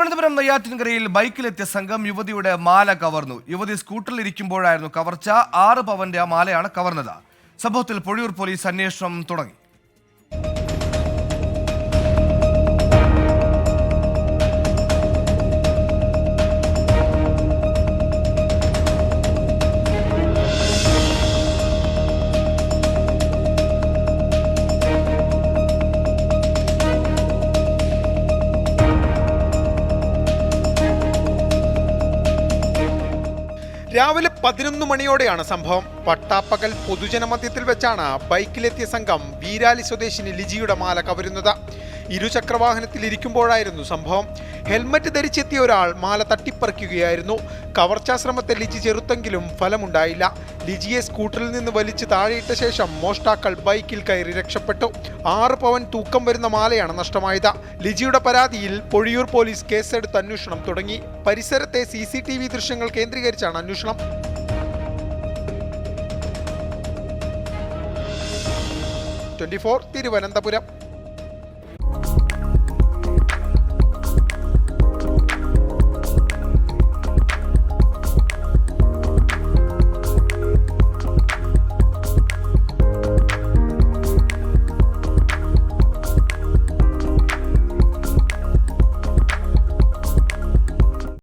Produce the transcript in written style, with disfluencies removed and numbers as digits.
തിരുവനന്തപുരം നെയ്യാറ്റിൻകരയിൽ ബൈക്കിലെത്തിയ സംഘം യുവതിയുടെ മാല കവർന്നു. യുവതി സ്കൂട്ടറിൽ ഇരിക്കുമ്പോഴായിരുന്നു കവർച്ച. 6 പവന്റെ മാലയാണ് കവർന്നത്. സംഭവത്തിൽ പൊഴിയൂർ പോലീസ് അന്വേഷണം തുടങ്ങി. രാവിലെ 11 മണിയോടെയാണ് സംഭവം. പട്ടാപ്പകൽ പൊതുജനമധ്യത്തിൽ വെച്ചാണ് ബൈക്കിലെത്തിയ സംഘം വീരാലി സ്വദേശിനി ലിജിയുടെ മാല കവരുന്നത്. ഇരുചക്രവാഹനത്തിൽ ഇരിക്കുമ്പോഴായിരുന്നു സംഭവം. ഹെൽമറ്റ് ധരിച്ചെത്തിയ ഒരാൾ മാല തട്ടിപ്പറിക്കുകയായിരുന്നു. കവർച്ചാശ്രമത്തെ ലിജി ചെറുത്തെങ്കിലും ഫലമുണ്ടായില്ല. ലിജിയെ സ്കൂട്ടറിൽ നിന്ന് വലിച്ച് താഴെയിട്ട ശേഷം മോഷ്ടാക്കൾ ബൈക്കിൽ കയറി രക്ഷപ്പെട്ടു. 6 പവൻ തൂക്കം വരുന്ന മാലയാണ് നഷ്ടമായത്. ലിജിയുടെ പരാതിയിൽ പൊഴിയൂർ പോലീസ് കേസെടുത്ത് അന്വേഷണം തുടങ്ങി. പരിസരത്തെ CCTV ദൃശ്യങ്ങൾ കേന്ദ്രീകരിച്ചാണ് അന്വേഷണം. 24 തിരുവനന്തപുരം.